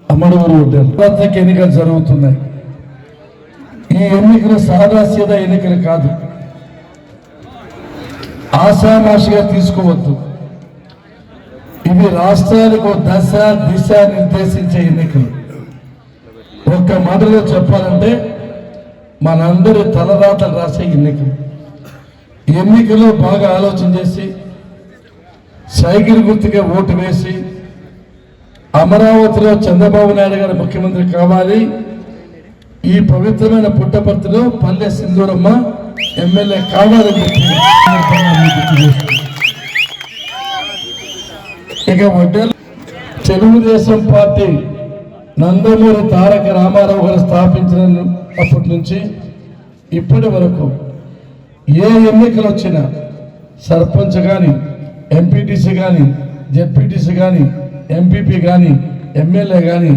అమడూరు ప్రత్యేక ఎన్నికలు జరుగుతున్నాయి. ఈ ఎన్నికలు సాదాసీదా ఎన్నికలు కాదు, ఆషామాషిగా తీసుకోవద్దు. ఇవి రాష్ట్రానికి ఒక దశ దిశ నిర్దేశించే ఎన్నికలు. ఒక్క మాటలో చెప్పాలంటే మనందరి తలరాతలు రాసే ఎన్నికలు. ఎన్నికలు బాగా ఆలోచన చేసి సైకిల్ గుర్తుగా ఓటు వేసి అమరావతిలో చంద్రబాబు నాయుడు గారు ముఖ్యమంత్రి కావాలి, ఈ పవిత్రమైన పుట్టపర్తిలో పల్లె సింధూరమ్మ ఎమ్మెల్యే కావాలని చెప్పి ఇక వడ్డేలు తెలుగుదేశం పార్టీ నందమూరి తారక రామారావు గారు స్థాపించిన అప్పటి నుంచి ఇప్పటి వరకు ఏ ఎన్నికలు వచ్చినా సర్పంచ్ కానీ, ఎంపీటీసీ కానీ, జెడ్పీటీసీ కానీ, ఎంపీపీ కానీ, ఎమ్మెల్యే కానీ,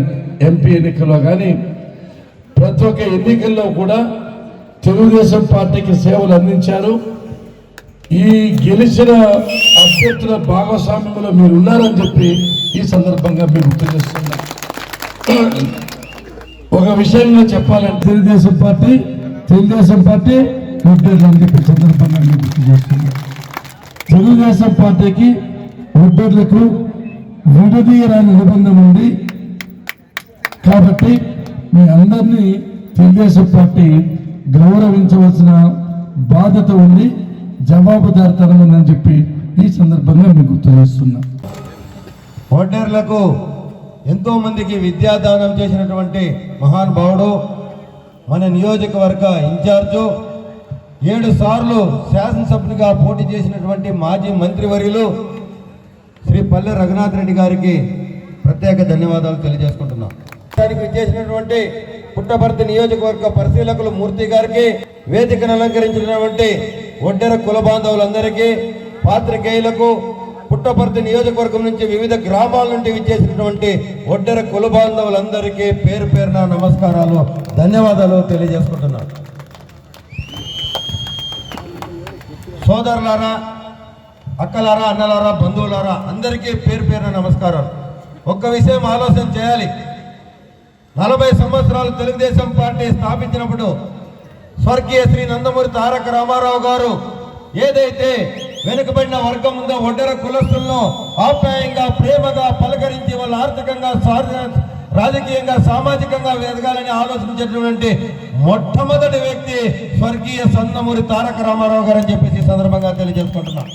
ఎంపీ ఎన్నికల్లో కానీ ప్రతి ఒక్క ఎన్నికల్లో కూడా తెలుగుదేశం పార్టీకి సేవలు అందించారు. ఈ గెలిచిన అభ్యర్థుల భాగస్వామ్యంలో మీరు ఉన్నారని చెప్పి ఈ సందర్భంగా మీరు గుర్తు చేస్తున్నారు. ఒక విషయంలో చెప్పాలంటే తెలుగుదేశం పార్టీ ఒడ్డర్లు చెప్పి సందర్భంగా మీరు గుర్తు చేస్తున్నారు. తెలుగుదేశం పార్టీకి ఒడ్డర్లకు విడదీయరాని నిబంధన ఉంది కాబట్టి మీ అందరినీ తెలుగుదేశం పార్టీ గౌరవించవలసిన బాధ్యత ఉంది, జవాబుదారితనం ఉందని చెప్పి ఈ సందర్భంగా మీకు గుర్తు చేస్తున్నా. ఓటర్లకు ఎంతో మందికి విద్యాదానం చేసినటువంటి మహానుభావుడు, మన నియోజకవర్గ ఇన్ఛార్జు, 7 సార్లు శాసనసభ్యునిగా పోటీ చేసినటువంటి మాజీ మంత్రివర్యులు శ్రీ పల్లె రఘునాథ్ రెడ్డి గారికి ప్రత్యేక ధన్యవాదాలు తెలియజేసుకుంటున్నాం. దానికి చేసినటువంటి పుట్టపర్తి నియోజకవర్గ పరిశీలకులు మూర్తి గారికి, వేదికను అలంకరించినటువంటి ఒడ్డెర కుల బాంధవులందరికీ, పాత్రికేయులకు, పుట్టపర్తి నియోజకవర్గం నుంచి వివిధ గ్రామాల నుండి విచ్చేసినటువంటి ఒడ్డెర కుల బాంధవులందరికీ పేరు పేరున నమస్కారాలు, ధన్యవాదాలు తెలియజేసుకుంటున్నాను. సోదరులారా, అక్కలారా, అన్నలారా, బంధువులారా, అందరికీ పేరు పేరున నమస్కారాలు. ఒక్క విషయం ఆలోచన చేయాలి. 40 సంవత్సరాలు తెలుగుదేశం పార్టీ స్థాపించినప్పుడు స్వర్గీయ శ్రీ నందమూరి తారక రామారావు గారు ఏదైతే వెనుకబడిన వర్గం ఉందో ఒడ్డెర కులస్తులను ఆప్యాయంగా, ప్రేమగా పలకరించి వాళ్ళ ఆర్థికంగా, రాజకీయంగా, సామాజికంగా ఎదగాలని ఆలోచించినటువంటి మొట్టమొదటి వ్యక్తి స్వర్గీయ నందమూరి తారక రామారావు గారు అని చెప్పేసి సందర్భంగా తెలియజేసుకుంటున్నాం.